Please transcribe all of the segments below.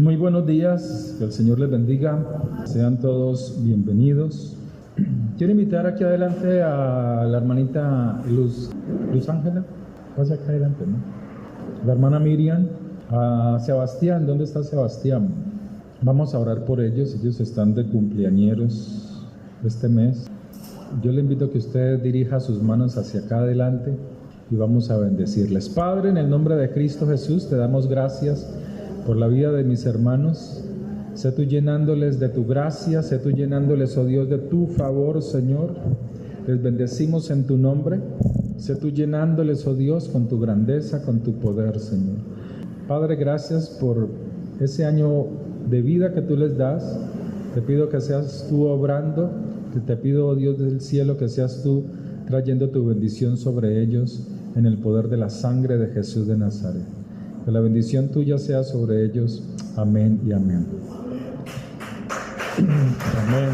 Muy buenos días, que el Señor les bendiga, sean todos bienvenidos. Quiero invitar aquí adelante a la hermanita Luz Ángela, pasa acá adelante, ¿no? La hermana Miriam, a Sebastián, ¿dónde está Sebastián? Vamos a orar por ellos están de cumpleañeros este mes. Yo le invito a que usted dirija sus manos hacia acá adelante y vamos a bendecirles. Padre, en el nombre de Cristo Jesús, te damos gracias por la vida de mis hermanos. Sé tú llenándoles de tu gracia, sé tú llenándoles, oh Dios, de tu favor, Señor. Les bendecimos en tu nombre. Sé tú llenándoles, oh Dios, con tu grandeza, con tu poder, Señor. Padre, gracias por ese año de vida que tú les das. Te pido que seas tú obrando, que te pido, oh Dios del cielo, que seas tú trayendo tu bendición sobre ellos en el poder de la sangre de Jesús de Nazaret. Que la bendición tuya sea sobre ellos. Amén y amén. Amén.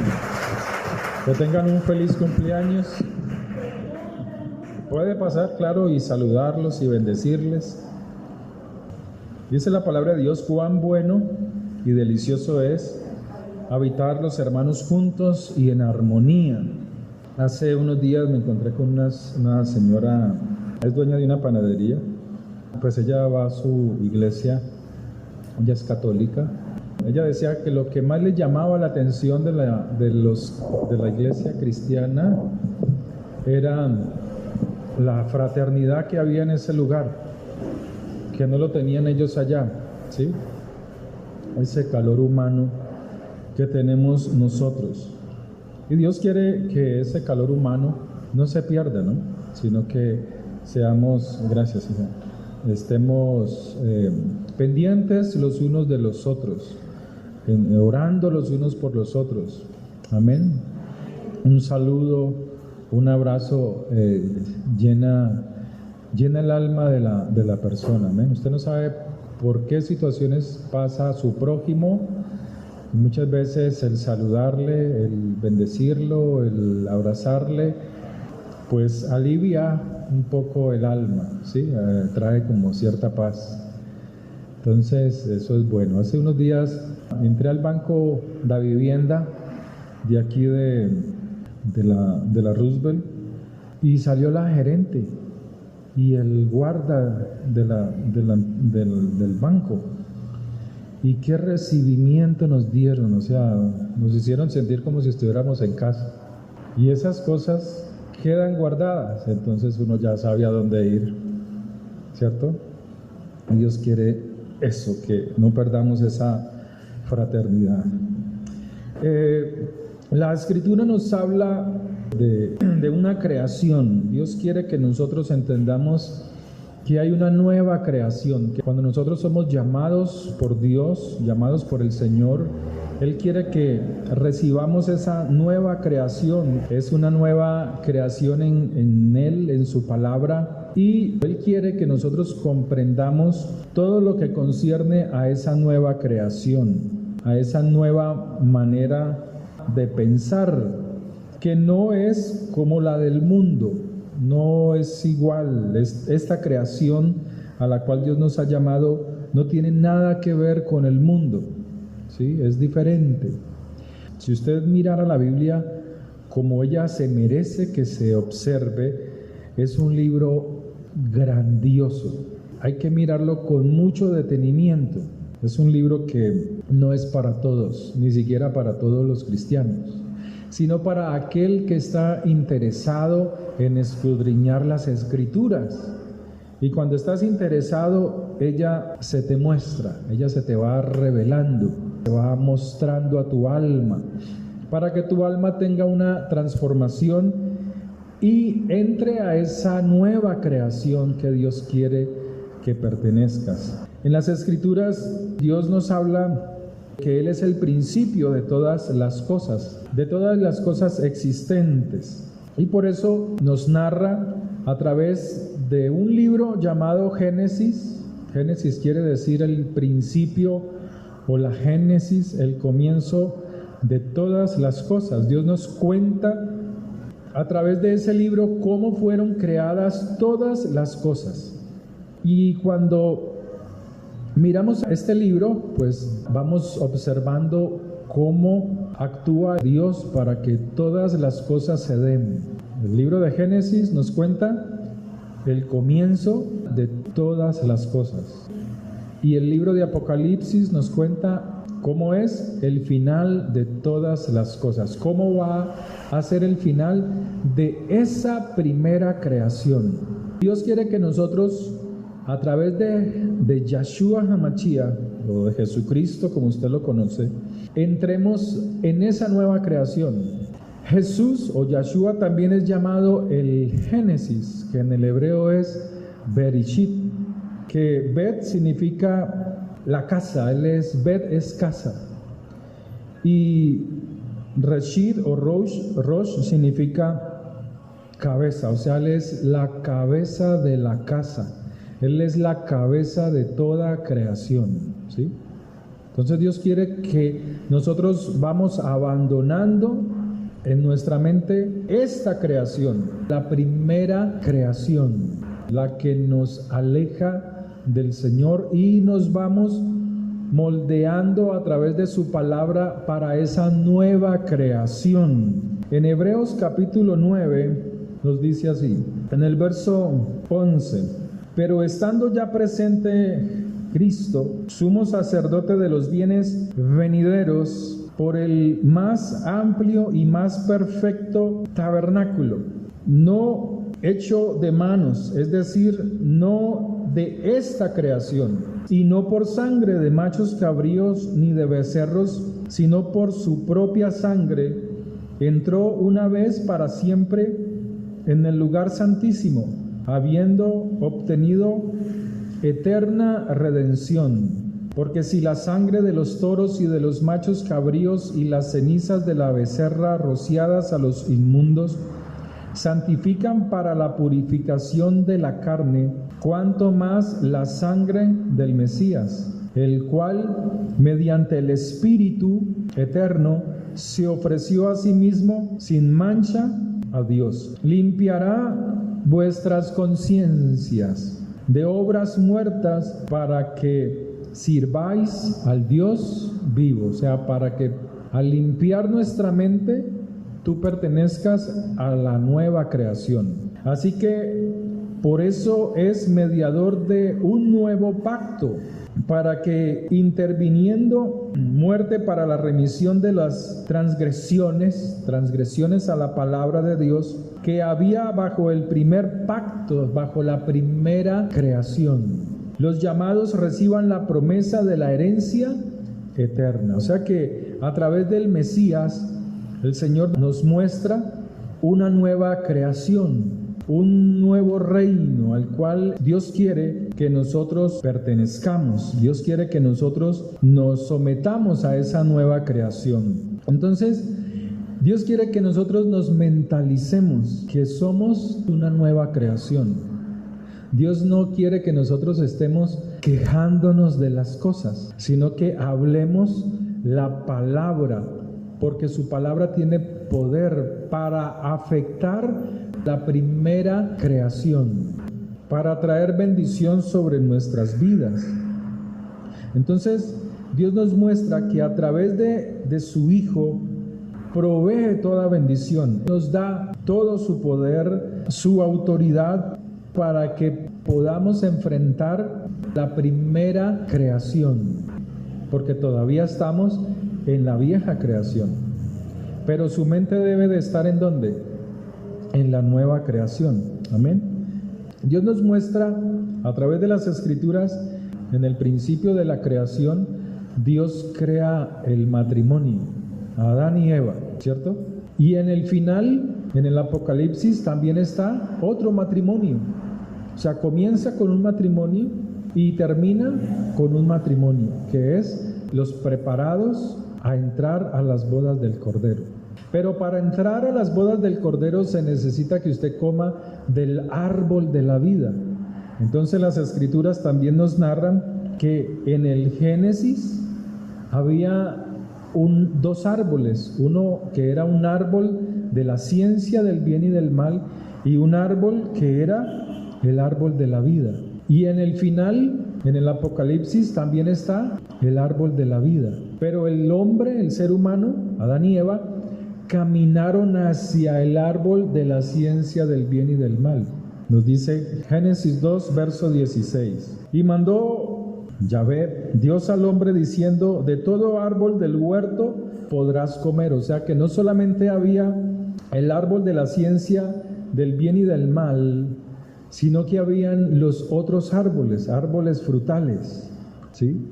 Que tengan un feliz cumpleaños. Puede pasar, claro, y saludarlos y bendecirles. Dice la palabra de Dios: cuán bueno y delicioso es habitar los hermanos juntos y en armonía. Hace unos días me encontré con una señora, es dueña de una panadería. Pues ella va a su iglesia, ella es católica. Ella decía que lo que más le llamaba la atención de la iglesia cristiana era la fraternidad que había en ese lugar, que no lo tenían ellos allá, ¿sí? Ese calor humano que tenemos nosotros. Y Dios quiere que ese calor humano no se pierda, ¿no? Sino que seamos, gracias, hija, estemos pendientes los unos de los otros, orando los unos por los otros. Amén. Un saludo, un abrazo llena el alma de la persona. Amén. Usted no sabe por qué situaciones pasa a su prójimo. Muchas veces el saludarle, el bendecirlo, el abrazarle, pues alivia un poco el alma, ¿sí? Trae como cierta paz. Entonces, eso es bueno. Hace unos días entré al banco de vivienda de aquí de la Roosevelt y salió la gerente y el guarda del banco. Y qué recibimiento nos dieron, o sea, nos hicieron sentir como si estuviéramos en casa. Y esas cosas quedan guardadas, entonces uno ya sabe a dónde ir, ¿cierto? Dios quiere eso, que no perdamos esa fraternidad. La Escritura nos habla de una creación. Dios quiere que nosotros entendamos que hay una nueva creación, que cuando nosotros somos llamados por Dios, llamados por el Señor, Él quiere que recibamos esa nueva creación. Es una nueva creación en Él, en su palabra, y Él quiere que nosotros comprendamos todo lo que concierne a esa nueva creación, a esa nueva manera de pensar, que no es como la del mundo. No es igual. Esta creación a la cual Dios nos ha llamado no tiene nada que ver con el mundo, ¿sí? Es diferente. Si usted mirara la Biblia como ella se merece que se observe, es un libro grandioso. Hay que mirarlo con mucho detenimiento. Es un libro que no es para todos, ni siquiera para todos los cristianos, sino para aquel que está interesado en escudriñar las Escrituras. Y cuando estás interesado, ella se te muestra, ella se te va revelando, te va mostrando a tu alma, para que tu alma tenga una transformación y entre a esa nueva creación que Dios quiere que pertenezcas. En las Escrituras, Dios nos habla que Él es el principio de todas las cosas existentes. Y por eso nos narra a través de un libro llamado Génesis. Génesis quiere decir el principio o la génesis, el comienzo de todas las cosas. Dios nos cuenta a través de ese libro cómo fueron creadas todas las cosas. Y cuando miramos este libro, pues vamos observando cómo actúa Dios para que todas las cosas se den. El libro de Génesis nos cuenta el comienzo de todas las cosas. Y el libro de Apocalipsis nos cuenta cómo es el final de todas las cosas, cómo va a ser el final de esa primera creación. Dios quiere que nosotros, a través de Yahshua HaMashiach, o de Jesucristo, como usted lo conoce, entremos en esa nueva creación. Jesús o Yahshua también es llamado el Génesis, que en el hebreo es Bereshit, que Bet significa la casa, Bet es casa, y Reshit o Rosh significa cabeza, o sea, Él es la cabeza de la casa, Él es la cabeza de toda creación, ¿sí? Entonces Dios quiere que nosotros vamos abandonando en nuestra mente esta creación, la primera creación, la que nos aleja del Señor, y nos vamos moldeando a través de su palabra para esa nueva creación. En Hebreos capítulo 9 nos dice así, en el verso 11, pero estando ya presente Cristo, sumo sacerdote de los bienes venideros, por el más amplio y más perfecto tabernáculo, no hecho de manos, es decir, no de esta creación, y no por sangre de machos cabríos ni de becerros, sino por su propia sangre, entró una vez para siempre en el lugar santísimo, habiendo obtenido eterna redención. Porque si la sangre de los toros y de los machos cabríos y las cenizas de la becerra rociadas a los inmundos santifican para la purificación de la carne, cuanto más la sangre del Mesías, el cual, mediante el Espíritu eterno, se ofreció a sí mismo sin mancha a Dios, limpiará vuestras conciencias de obras muertas para que sirváis al Dios vivo, o sea, para que al limpiar nuestra mente, tú pertenezcas a la nueva creación. Así que por eso es mediador de un nuevo pacto, para que interviniendo muerte para la remisión de las transgresiones a la palabra de Dios, que había bajo el primer pacto, bajo la primera creación, los llamados reciban la promesa de la herencia eterna. O sea que a través del Mesías, el Señor nos muestra una nueva creación, un nuevo reino al cual Dios quiere que nosotros pertenezcamos. Dios quiere que nosotros nos sometamos a esa nueva creación. Entonces, Dios quiere que nosotros nos mentalicemos que somos una nueva creación. Dios no quiere que nosotros estemos quejándonos de las cosas, sino que hablemos la palabra, porque su palabra tiene poder para afectar la primera creación, para traer bendición sobre nuestras vidas. Entonces, Dios nos muestra que a través de su Hijo provee toda bendición, nos da todo su poder, su autoridad, para que podamos enfrentar la primera creación, porque todavía estamos en la vieja creación, pero su mente debe de estar ¿en dónde? En la nueva creación. Amén. Dios nos muestra a través de las Escrituras, en el principio de la creación, Dios crea el matrimonio, a Adán y Eva, ¿cierto? Y en el final, en el Apocalipsis, también está otro matrimonio. O sea, comienza con un matrimonio y termina con un matrimonio, que es los preparados a entrar a las bodas del Cordero. Pero para entrar a las bodas del Cordero se necesita que usted coma del árbol de la vida. Entonces las Escrituras también nos narran que en el Génesis había dos árboles, uno que era un árbol de la ciencia del bien y del mal, y un árbol que era el árbol de la vida. Y en el final en el Apocalipsis también está el árbol de la vida. Pero el hombre, el ser humano, Adán y Eva, caminaron hacia el árbol de la ciencia del bien y del mal. Nos dice Génesis 2, verso 16. Y mandó Yahvé, Dios al hombre, diciendo: de todo árbol del huerto podrás comer. O sea que no solamente había el árbol de la ciencia del bien y del mal, sino que habían los otros árboles, árboles frutales, ¿sí?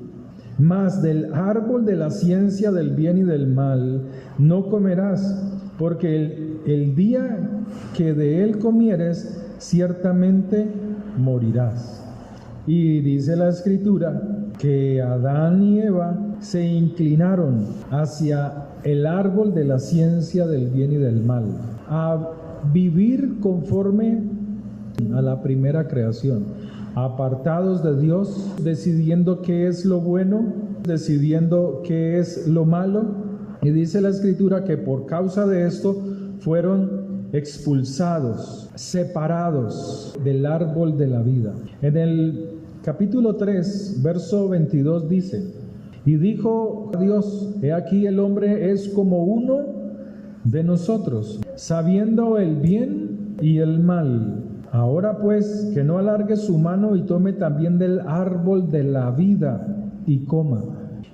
Mas del árbol de la ciencia del bien y del mal no comerás, porque el día que de él comieres, ciertamente morirás. Y dice la Escritura que Adán y Eva se inclinaron hacia el árbol de la ciencia del bien y del mal, a vivir conforme a la primera creación, apartados de Dios, decidiendo qué es lo bueno, decidiendo qué es lo malo. Y dice la Escritura que por causa de esto fueron expulsados, separados del árbol de la vida. En el capítulo 3, verso 22 dice: y dijo Dios: he aquí el hombre es como uno de nosotros, sabiendo el bien y el mal. Ahora pues, que no alargue su mano y tome también del árbol de la vida y coma,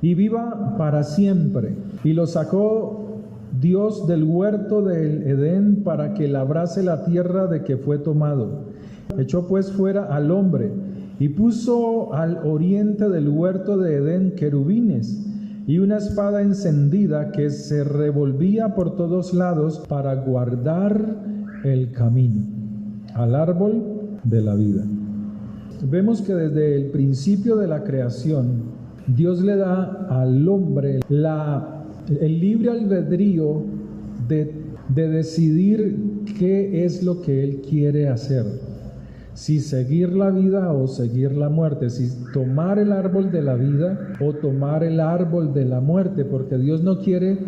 y viva para siempre. Y lo sacó Dios del huerto del Edén para que labrase la tierra de que fue tomado. Echó pues fuera al hombre y puso al oriente del huerto de Edén querubines y una espada encendida que se revolvía por todos lados para guardar el camino al árbol de la vida. Vemos que desde el principio de la creación, Dios le da al hombre el libre albedrío de decidir qué es lo que él quiere hacer. Si seguir la vida o seguir la muerte, si tomar el árbol de la vida o tomar el árbol de la muerte, porque Dios no quiere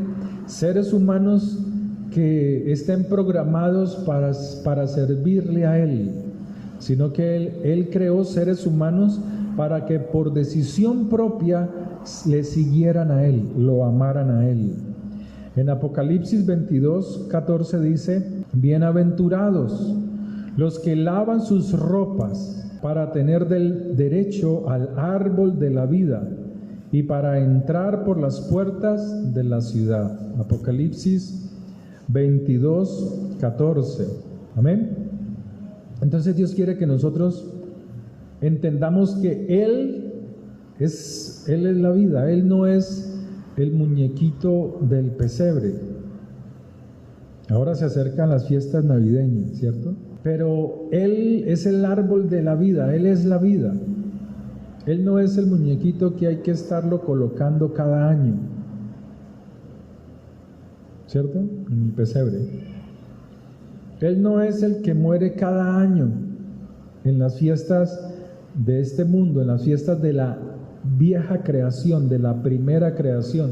seres humanos que estén programados para servirle a Él, sino que Él creó seres humanos para que por decisión propia le siguieran a Él, lo amaran a Él. En Apocalipsis 22, 14 dice: bienaventurados los que lavan sus ropas para tener del derecho al árbol de la vida y para entrar por las puertas de la ciudad. Apocalipsis 22, 14. Amén. Entonces Dios quiere que nosotros entendamos que Él es la vida. Él no es el muñequito del pesebre. Ahora se acercan las fiestas navideñas, ¿cierto? Pero Él es el árbol de la vida. Él es la vida. Él no es el muñequito que hay que estarlo colocando cada año, ¿cierto? En el pesebre. Él no es el que muere cada año en las fiestas de este mundo, en las fiestas de la vieja creación, de la primera creación,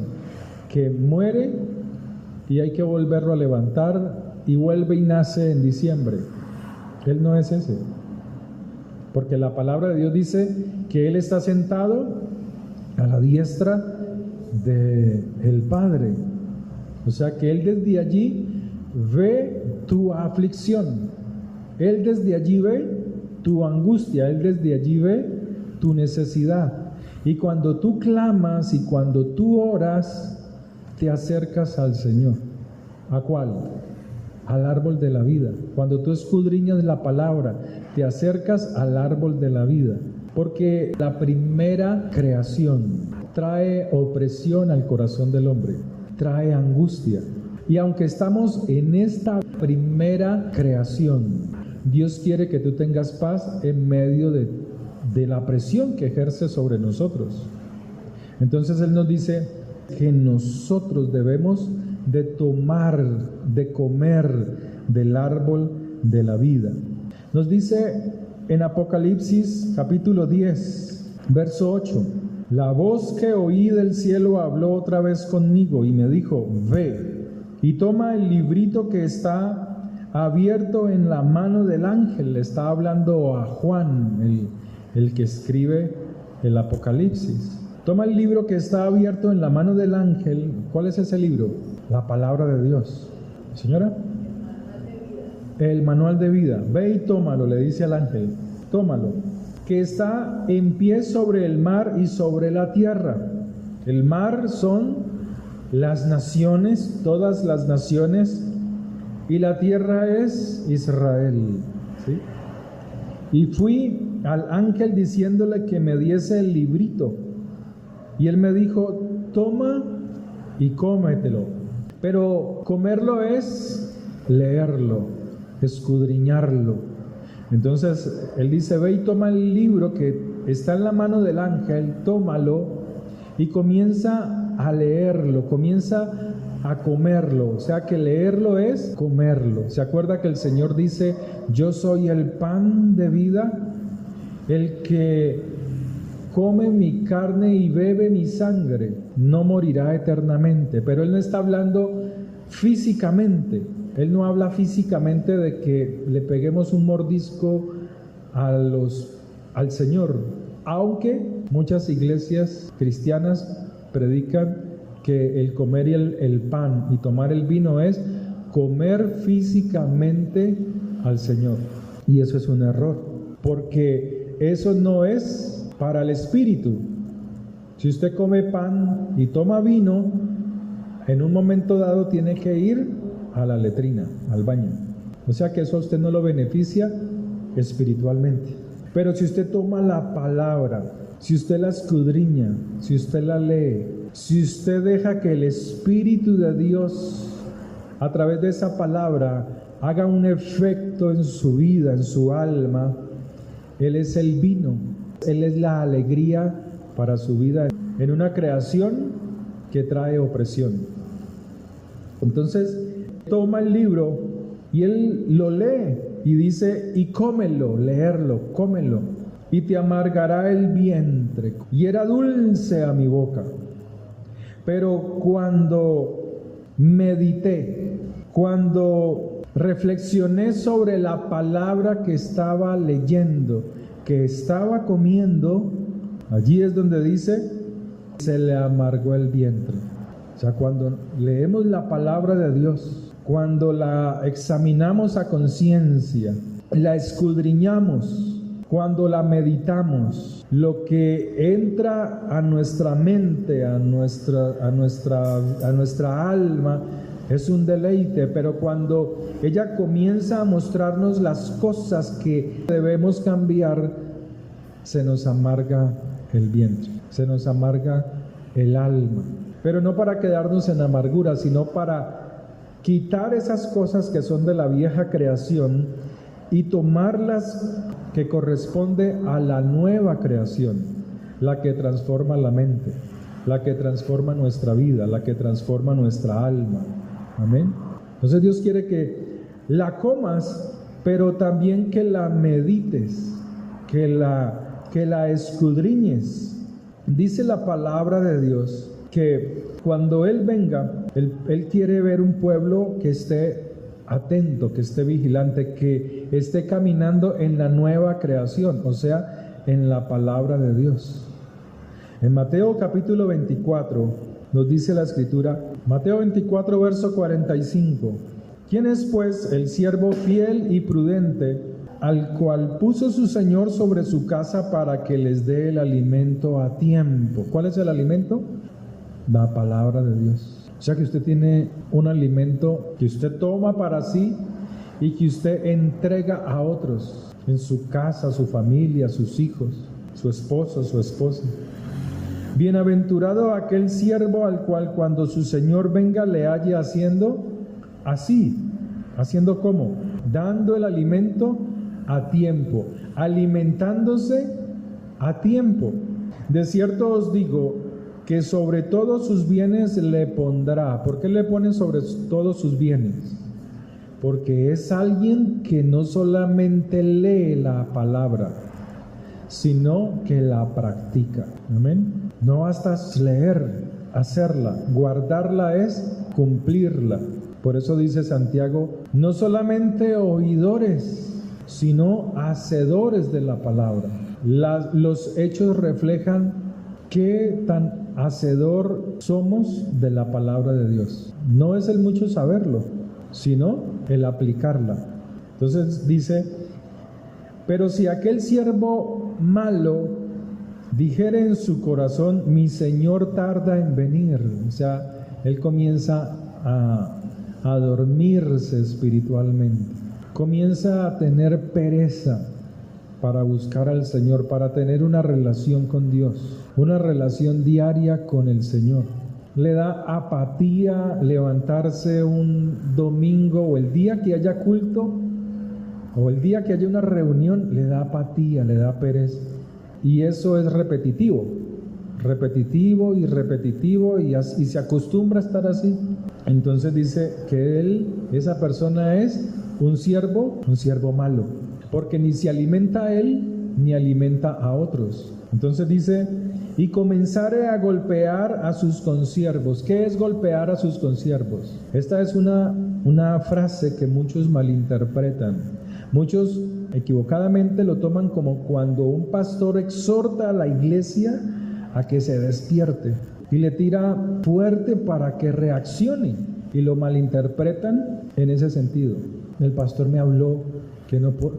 que muere y hay que volverlo a levantar y vuelve y nace en diciembre. Él no es ese, porque la palabra de Dios dice que Él está sentado a la diestra del Padre. O sea que Él desde allí ve tu aflicción, Él desde allí ve tu angustia, Él desde allí ve tu necesidad. Y cuando tú clamas y cuando tú oras, te acercas al Señor. ¿A cuál? Al árbol de la vida. Cuando tú escudriñas la palabra, te acercas al árbol de la vida. Porque la primera creación trae opresión al corazón del hombre, trae angustia. Y aunque estamos en esta primera creación, Dios quiere que tú tengas paz en medio de la presión que ejerce sobre nosotros. Entonces Él nos dice que nosotros debemos de tomar, de comer del árbol de la vida. Nos dice en Apocalipsis capítulo 10, verso 8: la voz que oí del cielo habló otra vez conmigo y me dijo: ve y toma el librito que está abierto en la mano del ángel. Le está hablando a Juan, el que escribe el Apocalipsis. Toma el libro que está abierto en la mano del ángel. ¿Cuál es ese libro? La palabra de Dios. ¿Señora? El manual de vida. Ve y tómalo, le dice al ángel. Tómalo. Que está en pie sobre el mar y sobre la tierra. El mar son las naciones, todas las naciones, y la tierra es Israel. ¿Sí? Y fui al ángel diciéndole que me diese el librito. Y él me dijo, toma y cómetelo. Pero comerlo es leerlo, escudriñarlo. Entonces él dice, ve y toma el libro que está en la mano del ángel, tómalo y comienza a leerlo, comienza a comerlo. O sea que leerlo es comerlo. ¿Se acuerda que el Señor dice, yo soy el pan de vida? El que come mi carne y bebe mi sangre no morirá eternamente. Pero Él no está hablando físicamente. Él no habla físicamente de que le peguemos un mordisco al Señor. Aunque muchas iglesias cristianas predican que el comer el pan y tomar el vino es comer físicamente al Señor. Y eso es un error, porque eso no es para el espíritu. Si usted come pan y toma vino, en un momento dado tiene que ir a la letrina, al baño. O sea que eso a usted no lo beneficia espiritualmente. Pero si usted toma la palabra, si usted la escudriña, si usted la lee, si usted deja que el Espíritu de Dios a través de esa palabra haga un efecto en su vida, en su alma, Él es el vino, Él es la alegría para su vida en una creación que trae opresión. Entonces toma el libro y él lo lee y dice, y cómelo, leerlo, cómelo, y te amargará el vientre. Y era dulce a mi boca. Pero cuando medité, cuando reflexioné sobre la palabra que estaba leyendo, que estaba comiendo, allí es donde dice, se le amargó el vientre. O sea, cuando leemos la palabra de Dios, cuando la examinamos a conciencia, la escudriñamos, cuando la meditamos, lo que entra a nuestra mente, a nuestra alma, es un deleite. Pero cuando ella comienza a mostrarnos las cosas que debemos cambiar, se nos amarga el vientre, se nos amarga el alma. Pero no para quedarnos en amargura, sino para quitar esas cosas que son de la vieja creación y tomarlas que corresponde a la nueva creación, la que transforma la mente, la que transforma nuestra vida, la que transforma nuestra alma. Amén. Entonces Dios quiere que la comas, pero también que la medites, que la escudriñes. Dice la palabra de Dios que cuando Él venga, Él quiere ver un pueblo que esté atento, que esté vigilante, que esté caminando en la nueva creación, o sea, en la palabra de Dios. En Mateo capítulo 24 nos dice la Escritura, Mateo 24 verso 45, ¿quién es pues el siervo fiel y prudente, al cual puso su Señor sobre su casa para que les dé el alimento a tiempo? ¿Cuál es el alimento? La palabra de Dios. O sea que usted tiene un alimento que usted toma para sí y que usted entrega a otros, en su casa, su familia, sus hijos, su esposo, su esposa. Bienaventurado aquel siervo al cual cuando su Señor venga le halle haciendo así. ¿Haciendo cómo? Dando el alimento a tiempo, alimentándose a tiempo. De cierto os digo que sobre todos sus bienes le pondrá. ¿Por qué le pone sobre todos sus bienes? Porque es alguien que no solamente lee la palabra, sino que la practica. Amén. No basta leer, hacerla, guardarla es cumplirla. Por eso dice Santiago, no solamente oidores, sino hacedores de la palabra. Los hechos reflejan qué tan hacedor somos de la palabra de Dios. No es el mucho saberlo, sino el aplicarla. Entonces dice, pero si aquel siervo malo dijere en su corazón, mi Señor tarda en venir, o sea, él comienza a dormirse espiritualmente, comienza a tener pereza para buscar al Señor, para tener una relación con Dios, una relación diaria con el Señor. Le da apatía levantarse un domingo o el día que haya culto o el día que haya una reunión, le da apatía, le da pereza. Y eso es repetitivo y se acostumbra a estar así. Entonces dice que esa persona es un siervo malo, porque ni se alimenta a él ni alimenta a otros. Entonces dice, y comenzare a golpear a sus consiervos. ¿Qué es golpear a sus consiervos? Esta es una frase que muchos malinterpretan. Muchos equivocadamente lo toman como cuando un pastor exhorta a la iglesia a que se despierte y le tira fuerte para que reaccione, y lo malinterpretan en ese sentido. El pastor me habló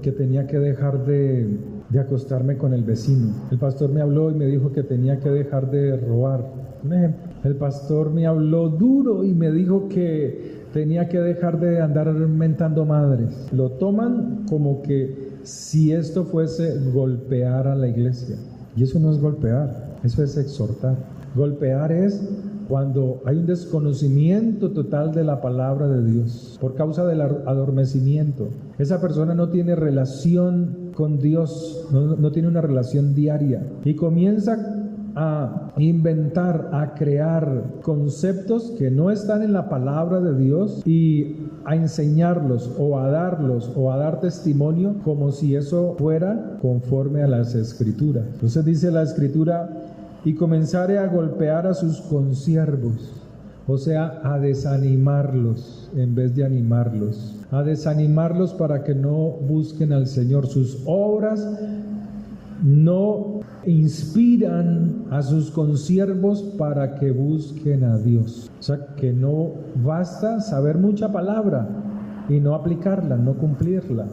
que tenía que dejar de acostarme con el vecino. El pastor me habló y me dijo que tenía que dejar de robar. Un ejemplo. El pastor me habló duro y me dijo que tenía que dejar de andar mentando madres. Lo toman como que si esto fuese golpear a la iglesia. Y eso no es golpear, eso es exhortar. Golpear es cuando hay un desconocimiento total de la palabra de Dios por causa del adormecimiento. Esa persona no tiene relación con Dios, no tiene una relación diaria y comienza a inventar, a crear conceptos que no están en la palabra de Dios y a enseñarlos o a darlos o a dar testimonio como si eso fuera conforme a las Escrituras. Entonces dice la Escritura, y comenzare a golpear a sus consiervos, o sea, a desanimarlos en vez de animarlos, a desanimarlos para que no busquen al Señor. Sus obras no inspiran a sus consiervos para que busquen a Dios. O sea, que no basta saber mucha palabra y no aplicarla, no cumplirla.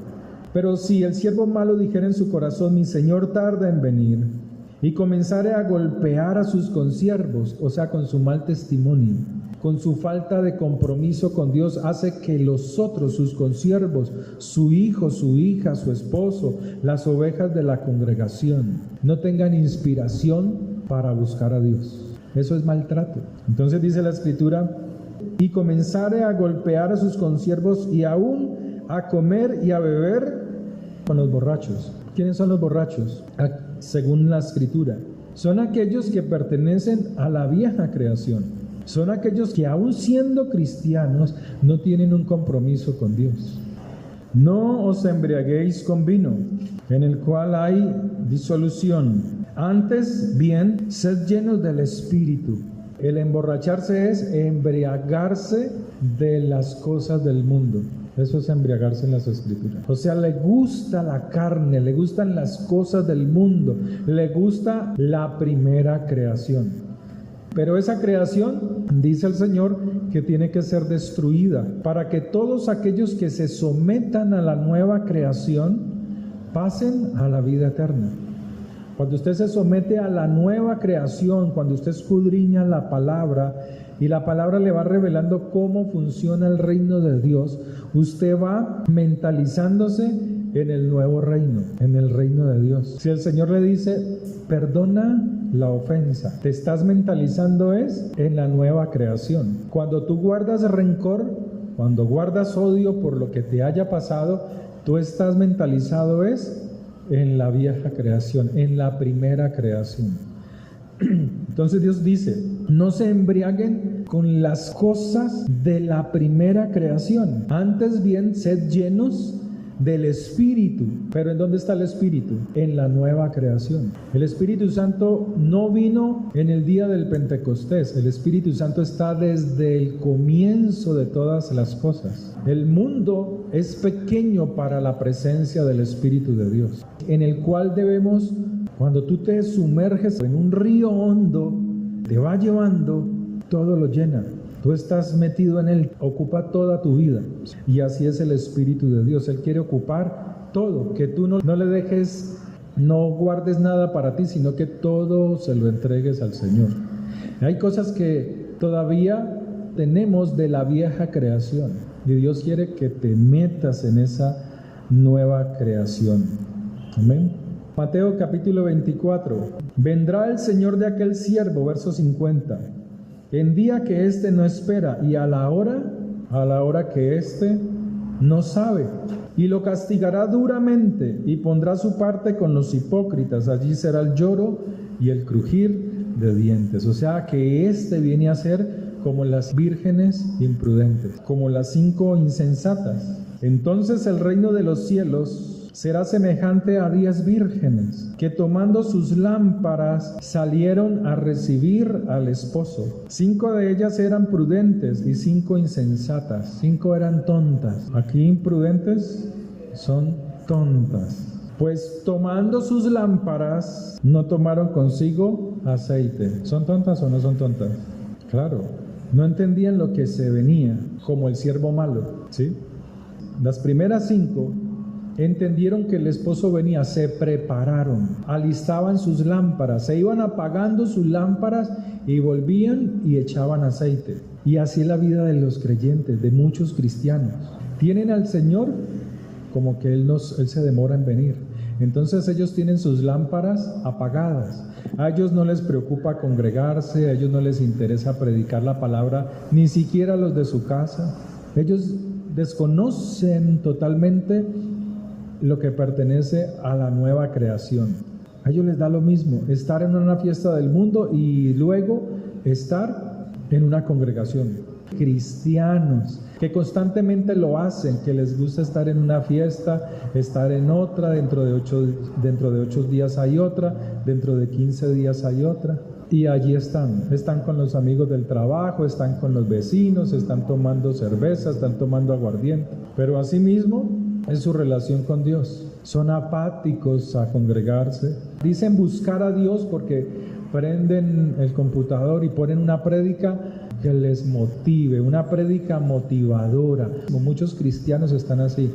Pero si el siervo malo dijera en su corazón, mi Señor tarda en venir, y comenzare a golpear a sus consiervos, o sea, con su mal testimonio, con su falta de compromiso con Dios, hace que los otros, sus consiervos, su hijo, su hija, su esposo, las ovejas de la congregación, no tengan inspiración para buscar a Dios. Eso es maltrato. Entonces dice la Escritura, y comenzare a golpear a sus consiervos y aún a comer y a beber con los borrachos. ¿Quiénes son los borrachos? Según la Escritura, son aquellos que pertenecen a la vieja creación. Son aquellos que aún siendo cristianos no tienen un compromiso con Dios. No os embriaguéis con vino, en el cual hay disolución. Antes bien, sed llenos del Espíritu. El emborracharse es embriagarse de las cosas del mundo. Eso es embriagarse en las Escrituras. O sea, le gusta la carne, le gustan las cosas del mundo, le gusta la primera creación. Pero esa creación, dice el Señor, que tiene que ser destruida para que todos aquellos que se sometan a la nueva creación pasen a la vida eterna. Cuando usted se somete a la nueva creación, cuando usted escudriña la palabra y la palabra le va revelando cómo funciona el reino de Dios, usted va mentalizándose en el nuevo reino, en el reino de Dios. Si el Señor le dice, perdona la ofensa, te estás mentalizando es en la nueva creación. Cuando tú guardas rencor, cuando guardas odio por lo que te haya pasado, tú estás mentalizado es en la vieja creación, en la primera creación. Entonces Dios dice, no se embriaguen con las cosas de la primera creación, antes bien sed llenos del Espíritu. ¿Pero en dónde está el Espíritu? En la nueva creación. El Espíritu Santo no vino en el día del Pentecostés. El Espíritu Santo está desde el comienzo de todas las cosas. El mundo es pequeño para la presencia del Espíritu de Dios, en el cual debemos Cuando tú te sumerges en un río hondo, te va llevando, todo lo llena. Tú estás metido en Él, ocupa toda tu vida. Y así es el Espíritu de Dios. Él quiere ocupar todo, que tú no le dejes, no guardes nada para ti, sino que todo se lo entregues al Señor. Hay cosas que todavía tenemos de la vieja creación y Dios quiere que te metas en esa nueva creación. Amén. Mateo capítulo 24. Vendrá el Señor de aquel siervo, verso 50, en día que éste no espera y a la hora que éste no sabe, y lo castigará duramente y pondrá su parte con los hipócritas. Allí será el lloro y el crujir de dientes. O sea que este viene a ser como las vírgenes imprudentes, como las 5 insensatas. Entonces el reino de los cielos será semejante a 10 vírgenes que tomando sus lámparas salieron a recibir al esposo. 5 de ellas eran prudentes y 5 insensatas. 5 eran tontas. Aquí imprudentes son tontas. Pues tomando sus lámparas no tomaron consigo aceite. ¿Son tontas o no son tontas? Claro, no entendían lo que se venía, como el siervo malo, ¿sí? Las primeras 5 entendieron que el esposo venía, se prepararon, alistaban sus lámparas, se iban apagando sus lámparas y volvían y echaban aceite. Y así es la vida de los creyentes, de muchos cristianos. Tienen al Señor como que Él se demora en venir. Entonces ellos tienen sus lámparas apagadas. A ellos no les preocupa congregarse, a ellos no les interesa predicar la palabra, ni siquiera los de su casa. Ellos desconocen totalmente lo que pertenece a la nueva creación. A ellos les da lo mismo estar en una fiesta del mundo y luego estar en una congregación. Cristianos que constantemente lo hacen, que les gusta estar en una fiesta, estar en otra, dentro de 8 días hay otra, dentro de 15 días hay otra, y allí están con los amigos del trabajo, están con los vecinos, están tomando cerveza, están tomando aguardiente, pero asimismo es su relación con Dios. Son apáticos a congregarse, dicen buscar a Dios porque prenden el computador y ponen una prédica que les motive, una prédica motivadora. Como muchos cristianos están así,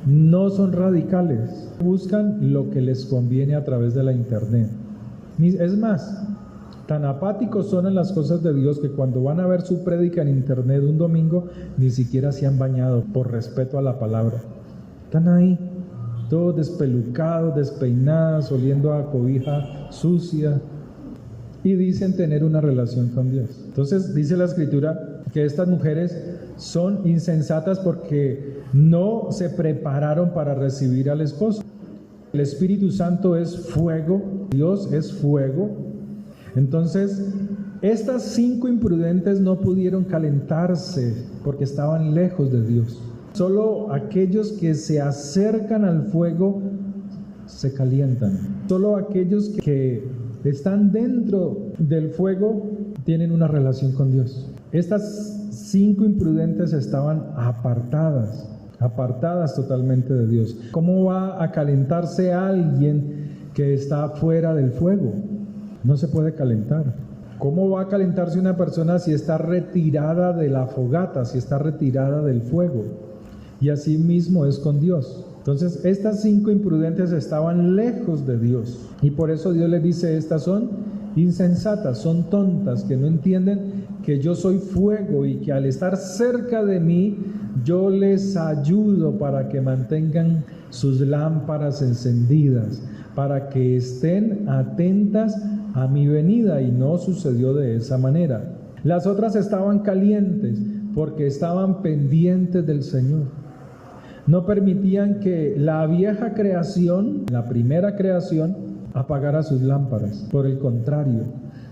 no son radicales, buscan lo que les conviene a través de la internet. Es más, tan apáticos son en las cosas de Dios que cuando van a ver su prédica en internet un domingo, ni siquiera se han bañado por respeto a la palabra. Están ahí, todos despelucados, despeinados, oliendo a cobija sucia, y dicen tener una relación con Dios. Entonces dice la Escritura que estas mujeres son insensatas porque no se prepararon para recibir al esposo. El Espíritu Santo es fuego, Dios es fuego. Entonces estas 5 imprudentes no pudieron calentarse porque estaban lejos de Dios. Solo aquellos que se acercan al fuego se calientan. Solo aquellos que están dentro del fuego tienen una relación con Dios. Estas 5 imprudentes estaban apartadas totalmente de Dios. ¿Cómo va a calentarse alguien que está fuera del fuego? No se puede calentar. ¿Cómo va a calentarse una persona si está retirada de la fogata, si está retirada del fuego? Y así mismo es con Dios. Entonces estas 5 imprudentes estaban lejos de Dios y por eso Dios les dice: estas son insensatas, son tontas, que no entienden que yo soy fuego y que al estar cerca de mí yo les ayudo para que mantengan sus lámparas encendidas, para que estén atentas a mi venida, y no sucedió de esa manera. Las otras estaban calientes porque estaban pendientes del Señor. No permitían que la vieja creación, la primera creación, apagara sus lámparas. Por el contrario,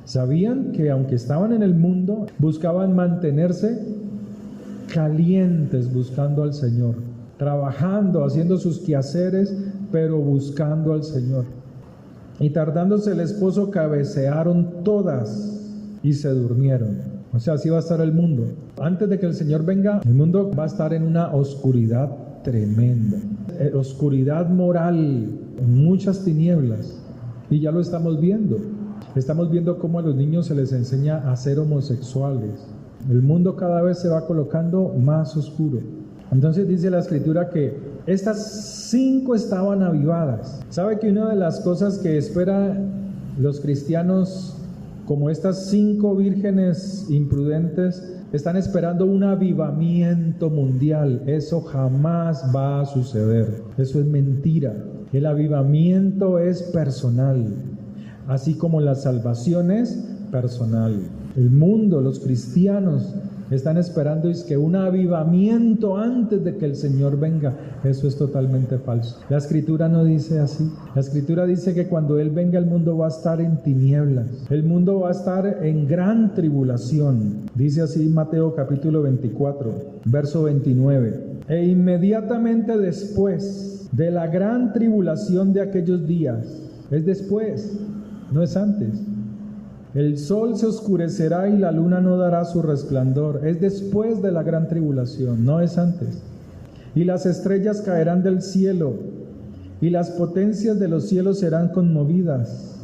sabían que aunque estaban en el mundo, buscaban mantenerse calientes buscando al Señor, trabajando, haciendo sus quehaceres, pero buscando al Señor. Y tardándose el esposo, cabecearon todas y se durmieron. O sea, así va a estar el mundo. Antes de que el Señor venga, el mundo va a estar en una oscuridad tremenda, oscuridad moral, muchas tinieblas. Y ya lo estamos viendo. Estamos viendo cómo a los niños se les enseña a ser homosexuales. El mundo cada vez se va colocando más oscuro. Entonces dice la Escritura que estas 5 estaban avivadas. ¿Sabe que una de las cosas que esperan los cristianos, como estas 5 vírgenes imprudentes, están esperando un avivamiento mundial? Eso jamás va a suceder. Eso es mentira. El avivamiento es personal, así como la salvación es personal. El mundo, los cristianos, están esperando es que un avivamiento antes de que el Señor venga. Eso es totalmente falso. La Escritura no dice así. La Escritura dice que cuando Él venga, el mundo va a estar en tinieblas. El mundo va a estar en gran tribulación. Dice así Mateo capítulo 24, verso 29. E inmediatamente después de la gran tribulación de aquellos días, es después, no es antes. El sol se oscurecerá y la luna no dará su resplandor. Es después de la gran tribulación, no es antes. Y las estrellas caerán del cielo, y las potencias de los cielos serán conmovidas.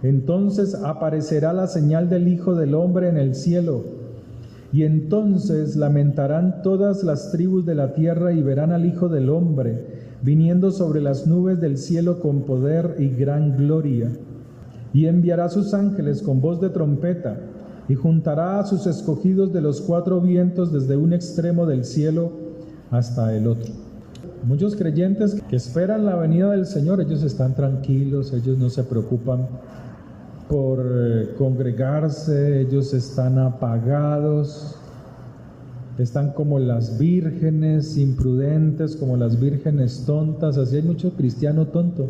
Entonces aparecerá la señal del Hijo del Hombre en el cielo. Y entonces lamentarán todas las tribus de la tierra y verán al Hijo del Hombre viniendo sobre las nubes del cielo con poder y gran gloria. Y enviará a sus ángeles con voz de trompeta, y juntará a sus escogidos de los 4 vientos desde un extremo del cielo hasta el otro. Muchos creyentes que esperan la venida del Señor, ellos están tranquilos, ellos no se preocupan por congregarse, ellos están apagados, están como las vírgenes imprudentes, como las vírgenes tontas. Así hay mucho cristiano tonto,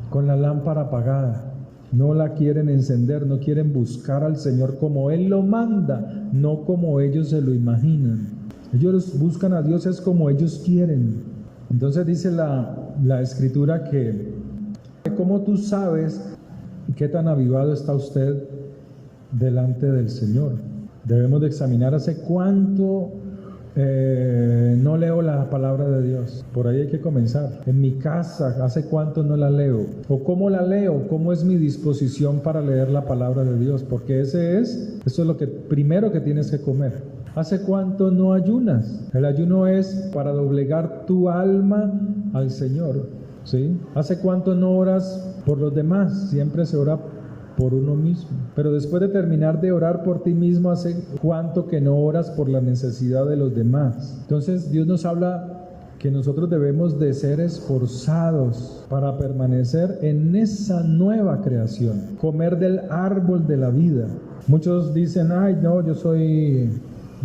con la lámpara apagada, no la quieren encender, no quieren buscar al Señor como Él lo manda, no como ellos se lo imaginan. Ellos buscan a Dios es como ellos quieren. Entonces dice la Escritura que ¿cómo tú sabes qué tan avivado está usted delante del Señor? Debemos de examinar hace cuánto no leo la palabra de Dios. Por ahí hay que comenzar. En mi casa, ¿hace cuánto no la leo? ¿O cómo la leo? ¿Cómo es mi disposición para leer la palabra de Dios? Porque eso es lo que primero que tienes que comer. ¿Hace cuánto no ayunas? El ayuno es para doblegar tu alma al Señor, ¿sí? ¿Hace cuánto no oras por los demás? Siempre se ora por uno mismo. Pero después de terminar de orar por ti mismo, ¿hace cuánto que no oras por la necesidad de los demás? Entonces Dios nos habla que nosotros debemos de ser esforzados para permanecer en esa nueva creación, comer del árbol de la vida. Muchos dicen, ay no, yo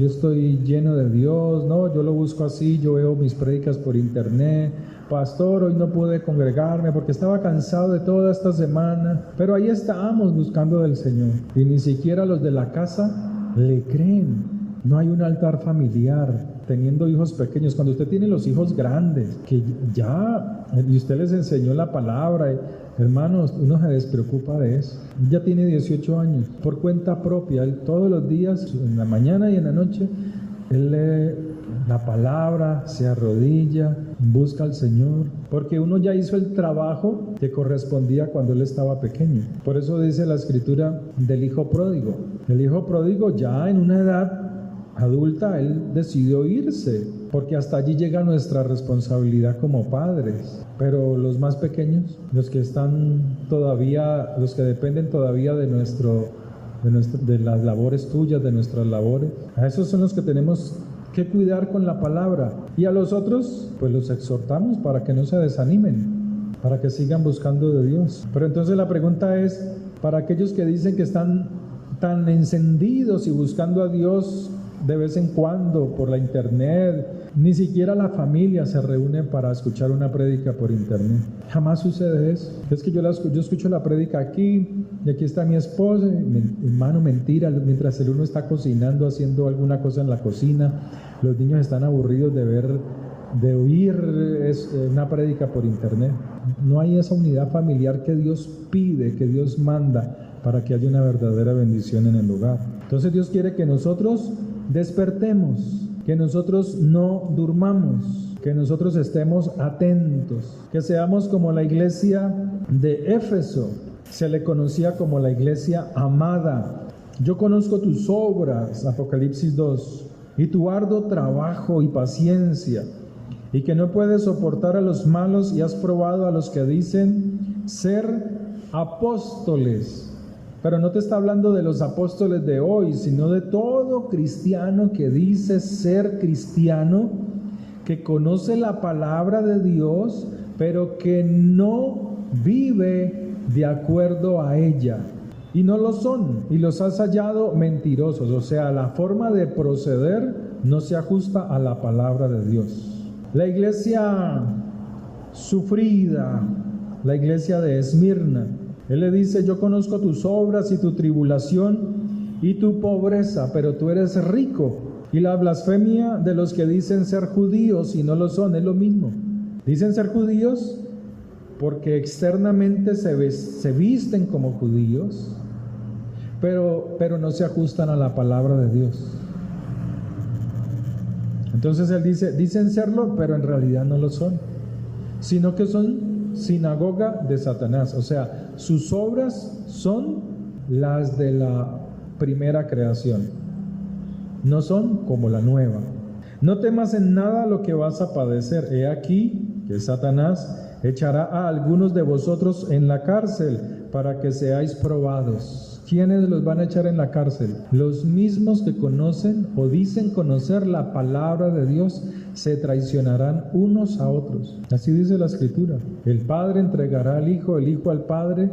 estoy lleno de Dios, no, yo lo busco así, yo veo mis prédicas por internet. Pastor, hoy no pude congregarme porque estaba cansado de toda esta semana, pero ahí estábamos buscando del Señor. Y ni siquiera los de la casa le creen. No hay un altar familiar, teniendo hijos pequeños. Cuando usted tiene los hijos grandes, que ya, y usted les enseñó la palabra, hermanos, uno se despreocupa de eso. Ya tiene 18 años, por cuenta propia, él todos los días, en la mañana y en la noche, él lee la palabra, se arrodilla, busca al Señor, porque uno ya hizo el trabajo que correspondía cuando él estaba pequeño. Por eso dice la Escritura del hijo pródigo. El hijo pródigo ya en una edad adulta, él decidió irse, porque hasta allí llega nuestra responsabilidad como padres. Pero los más pequeños, los que están todavía, los que dependen todavía de las labores tuyas, de nuestras labores, a esos son los que tenemos que cuidar con la palabra. Y a los otros, pues los exhortamos para que no se desanimen, para que sigan buscando de Dios. Pero entonces la pregunta es, para aquellos que dicen que están tan encendidos y buscando a Dios de vez en cuando por la internet, ni siquiera la familia se reúne para escuchar una prédica por internet. Jamás sucede eso. Es que yo escucho la prédica aquí, y aquí está mi esposa, hermano, mentira, mientras el uno está cocinando, haciendo alguna cosa en la cocina, los niños están aburridos de oír una prédica por internet. No hay esa unidad familiar que Dios pide, que Dios manda para que haya una verdadera bendición en el hogar. Entonces Dios quiere que nosotros despertemos, que nosotros no durmamos, que nosotros estemos atentos, que seamos como la iglesia de Éfeso. Se le conocía como la iglesia amada. Yo conozco tus obras, Apocalipsis 2, y tu arduo trabajo y paciencia, y que no puedes soportar a los malos y has probado a los que dicen ser apóstoles. Pero no te está hablando de los apóstoles de hoy, sino de todo cristiano que dice ser cristiano, que conoce la palabra de Dios, pero que no vive de acuerdo a ella. Y no lo son, y los has hallado mentirosos. O sea, la forma de proceder no se ajusta a la palabra de Dios. La iglesia sufrida, la iglesia de Esmirna, él le dice: yo conozco tus obras y tu tribulación y tu pobreza, pero tú eres rico. Y la blasfemia de los que dicen ser judíos y no lo son, es lo mismo. Dicen ser judíos porque externamente se visten como judíos, pero no se ajustan a la palabra de Dios. Entonces él dice, dicen serlo, pero en realidad no lo son, sino que son sinagoga de Satanás. O sea, sus obras son las de la primera creación, no son como la nueva. No temas en nada lo que vas a padecer. He aquí que Satanás echará a algunos de vosotros en la cárcel para que seáis probados. ¿Quiénes los van a echar en la cárcel? Los mismos que conocen o dicen conocer la palabra de Dios se traicionarán unos a otros. Así dice la Escritura. El padre entregará al hijo, el hijo al padre,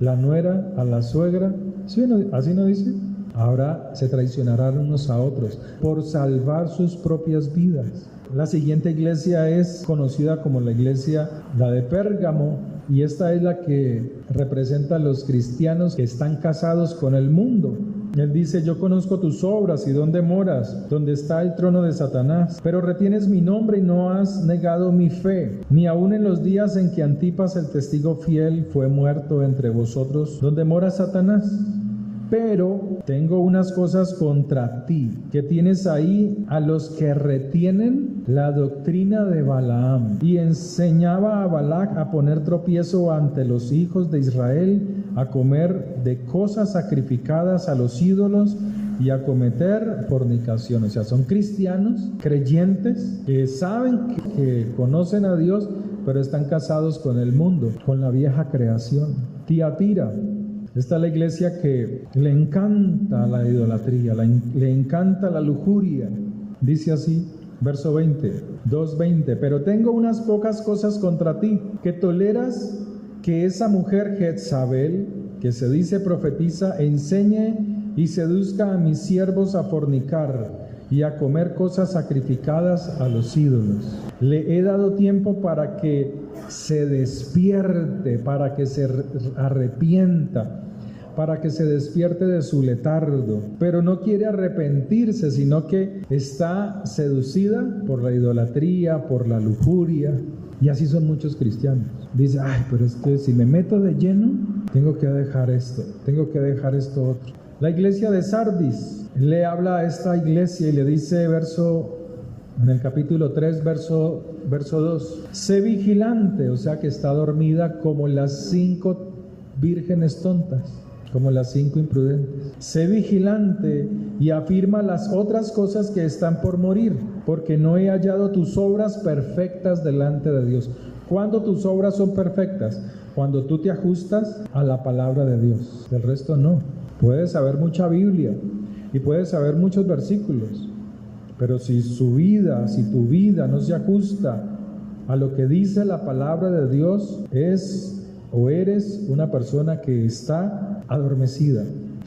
la nuera a la suegra. ¿Sí, no? ¿Así no dice? Ahora se traicionarán unos a otros por salvar sus propias vidas. La siguiente iglesia es conocida como la iglesia, la de Pérgamo, y esta es la que representa a los cristianos que están casados con el mundo. Él dice: yo conozco tus obras y dónde moras, donde está el trono de Satanás, pero retienes mi nombre y no has negado mi fe, ni aun en los días en que Antipas, el testigo fiel, fue muerto entre vosotros, donde mora Satanás. Pero tengo unas cosas contra ti, que tienes ahí a los que retienen la doctrina de Balaam, y enseñaba a Balac a poner tropiezo ante los hijos de Israel, a comer de cosas sacrificadas a los ídolos y a cometer fornicación. O sea, son cristianos, creyentes, que saben que conocen a Dios, pero están casados con el mundo, con la vieja creación. Tiatira. Esta es la iglesia que le encanta la idolatría, le encanta la lujuria. Dice así, verso 20, 2:20, pero tengo unas pocas cosas contra ti, que toleras que esa mujer Jezabel, que se dice profetiza, enseñe y seduzca a mis siervos a fornicar y a comer cosas sacrificadas a los ídolos. Le he dado tiempo para que se despierte, para que se arrepienta, para que se despierte de su letargo, pero no quiere arrepentirse, sino que está seducida por la idolatría, por la lujuria. Y así son muchos cristianos. Dice: ay, pero es que si me meto de lleno, tengo que dejar esto, tengo que dejar esto otro. La iglesia de Sardis le habla a esta iglesia y le dice, en el capítulo 3, verso 2, sé vigilante, o sea que está dormida como las 5 vírgenes tontas, como las 5 imprudentes. Sé vigilante y afirma las otras cosas que están por morir, porque no he hallado tus obras perfectas delante de Dios. ¿Cuándo tus obras son perfectas? Cuando tú te ajustas a la palabra de Dios. Del resto no. Puedes saber mucha Biblia y puedes saber muchos versículos, pero si tu vida no se ajusta a lo que dice la palabra de Dios, eres una persona que está adormecida.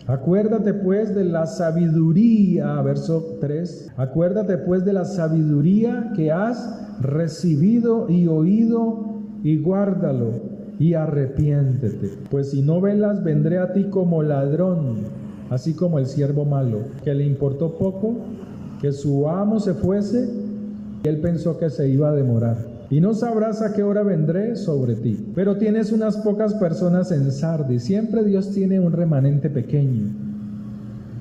Acuérdate pues de la sabiduría, verso 3, acuérdate pues de la sabiduría que has recibido y oído, y guárdalo y arrepiéntete, pues si no velas, vendré a ti como ladrón, así como el siervo malo, que le importó poco que su amo se fuese, y él pensó que se iba a demorar. Y no sabrás a qué hora vendré sobre ti. Pero tienes unas pocas personas en Sardis. Siempre Dios tiene un remanente pequeño.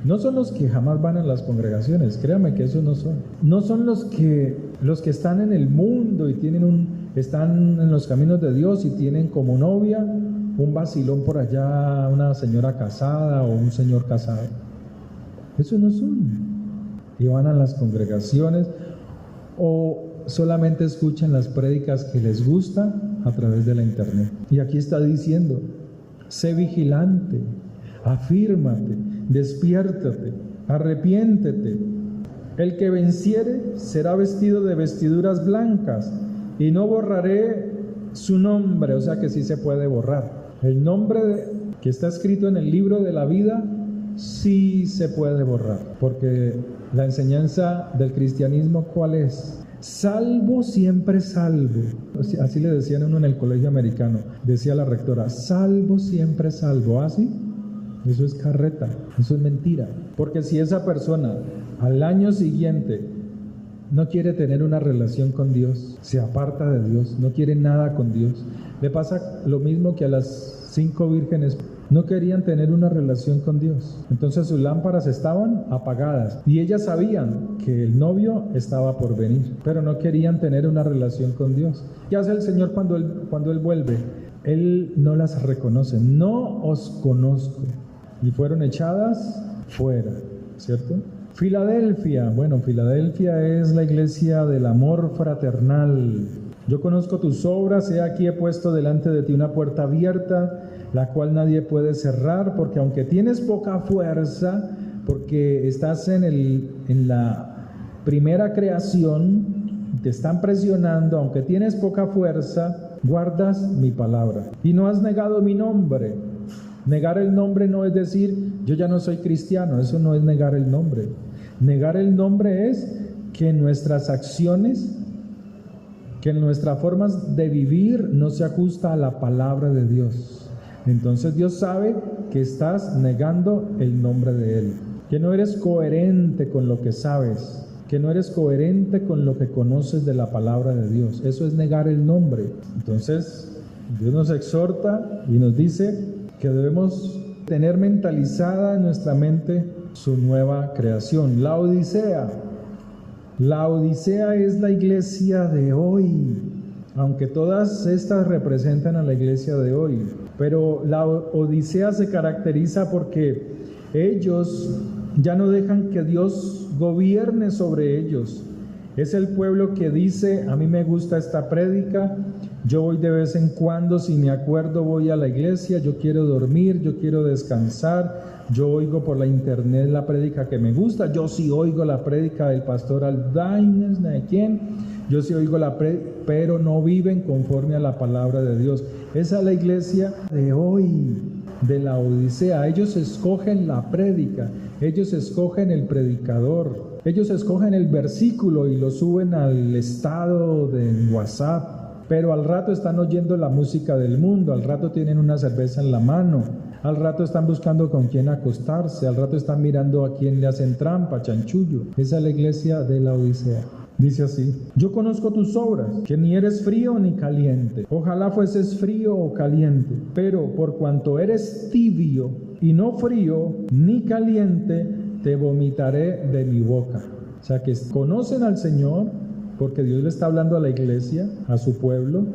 No son los que jamás van a las congregaciones, créame que esos no son. No son los que están en el mundo y están en los caminos de Dios y tienen como novia un vacilón por allá, una señora casada o un señor casado. Esos no son. Y van a las congregaciones o solamente escuchan las prédicas que les gusta a través de la internet. Y aquí está diciendo: sé vigilante, afírmate, despiértate, arrepiéntete. El que venciere será vestido de vestiduras blancas y no borraré su nombre. O sea que sí se puede borrar. El nombre que está escrito en el libro de la vida sí se puede borrar, porque la enseñanza del cristianismo, ¿cuál es? Salvo, siempre salvo. Así le decían a uno en el colegio americano. Decía la rectora: salvo, siempre salvo. ¿Ah, sí? Eso es carreta, eso es mentira. Porque si esa persona al año siguiente no quiere tener una relación con Dios, se aparta de Dios, no quiere nada con Dios, le pasa lo mismo que a las 5 vírgenes. No querían tener una relación con Dios. Entonces sus lámparas estaban apagadas y ellas sabían que el novio estaba por venir, pero no querían tener una relación con Dios. ¿Qué hace el Señor cuando Él vuelve? Él no las reconoce. No os conozco. Y fueron echadas fuera, ¿cierto? Filadelfia. Bueno, Filadelfia es la iglesia del amor fraternal. Yo conozco tus obras, he aquí he puesto delante de ti una puerta abierta, la cual nadie puede cerrar, porque aunque tienes poca fuerza, porque estás en la primera creación, te están presionando, aunque tienes poca fuerza, guardas mi palabra y no has negado mi nombre. Negar el nombre no es decir, yo ya no soy cristiano, eso no es negar el nombre. Negar el nombre es que nuestras acciones, que nuestras formas de vivir no se ajusta a la palabra de Dios. Entonces Dios sabe que estás negando el nombre de Él, que no eres coherente con lo que sabes, que no eres coherente con lo que conoces de la palabra de Dios. Eso es negar el nombre. Entonces Dios nos exhorta y nos dice que debemos tener mentalizada en nuestra mente su nueva creación. La Odisea es la iglesia de hoy, aunque todas estas representan a la iglesia de hoy, pero la Odisea se caracteriza porque ellos ya no dejan que Dios gobierne sobre ellos. Es el pueblo que dice: a mí me gusta esta prédica, yo voy de vez en cuando, si me acuerdo voy a la iglesia, yo quiero dormir, yo quiero descansar, yo oigo por la internet la prédica que me gusta, yo sí oigo la prédica del pastor Aldaines, ¿de quién? Yo sí oigo la prédica, pero no viven conforme a la palabra de Dios. Esa es la iglesia de hoy, de la Odisea. Ellos escogen la prédica, ellos escogen el predicador, ellos escogen el versículo y lo suben al estado de WhatsApp, pero al rato están oyendo la música del mundo, al rato tienen una cerveza en la mano, al rato están buscando con quién acostarse, al rato están mirando a quién le hacen trampa, chanchullo. Esa es la iglesia de la Odisea. Dice así: yo conozco tus obras, que ni eres frío ni caliente. Ojalá fueses frío o caliente, pero por cuanto eres tibio y no frío ni caliente, te vomitaré de mi boca. O sea que conocen al Señor, porque Dios le está hablando a la iglesia, a su pueblo,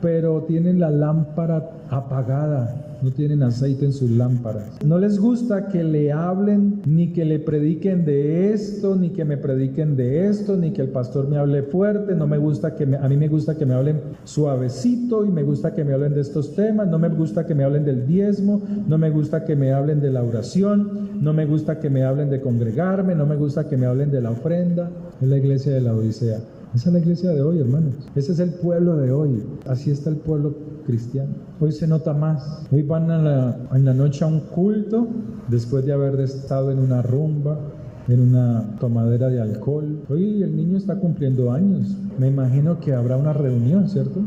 pero tienen la lámpara apagada, no tienen aceite en sus lámparas. No les gusta que le hablen, ni que le prediquen de esto, ni que me prediquen de esto, ni que el pastor me hable fuerte. No me gusta a mí me gusta que me hablen suavecito, y me gusta que me hablen de estos temas. No me gusta que me hablen del diezmo, no me gusta que me hablen de la oración, no me gusta que me hablen de congregarme, no me gusta que me hablen de la ofrenda. Es la iglesia de la Odisea. Esa es la iglesia de hoy, hermanos. Ese es el pueblo de hoy. Así está el pueblo cristiano. Hoy se nota más. Hoy van en la noche a un culto, después de haber estado en una rumba, en una tomadera de alcohol. Hoy el niño está cumpliendo años. Me imagino que habrá una reunión, ¿cierto?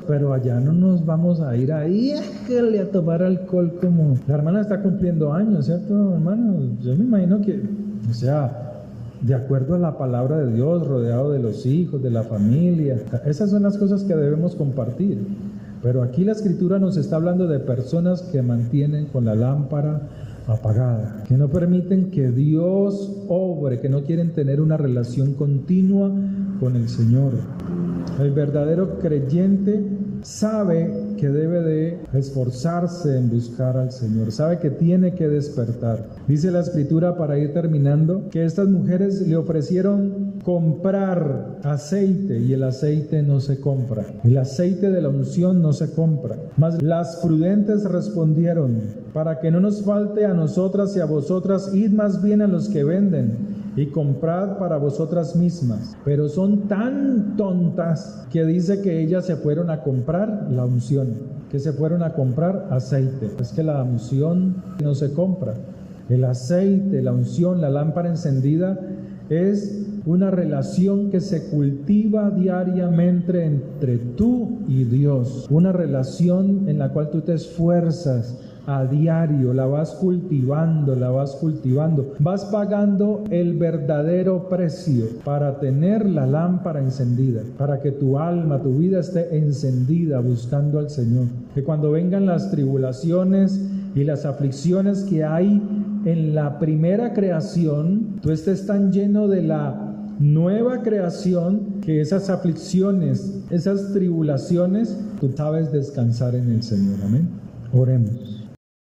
Pero allá no nos vamos a ir ahí a tomar alcohol como... La hermana está cumpliendo años, ¿cierto, hermano? Yo me imagino que, o sea, de acuerdo a la palabra de Dios, rodeado de los hijos, de la familia. Esas son las cosas que debemos compartir. Pero aquí la Escritura nos está hablando de personas que mantienen con la lámpara apagada, que no permiten que Dios obre, que no quieren tener una relación continua con el Señor. El verdadero creyente sabe que debe de esforzarse en buscar al Señor, sabe que tiene que despertar. Dice la Escritura, para ir terminando, que estas mujeres le ofrecieron comprar aceite y el aceite no se compra. El aceite de la unción no se compra. Mas las prudentes respondieron: para que no nos falte a nosotras y a vosotras, id más bien a los que venden y comprad para vosotras mismas. Pero son tan tontas que dice que ellas se fueron a comprar la unción, que se fueron a comprar aceite. Es que la unción no se compra. El aceite, la unción, la lámpara encendida es una relación que se cultiva diariamente entre tú y Dios. Una relación en la cual tú te esfuerzas a diario, la vas cultivando, vas pagando el verdadero precio para tener la lámpara encendida, para que tu alma, tu vida esté encendida buscando al Señor. Que cuando vengan las tribulaciones y las aflicciones que hay en la primera creación, tú estés tan lleno de la nueva creación que esas aflicciones, esas tribulaciones, tú sabes descansar en el Señor. Amén. Oremos.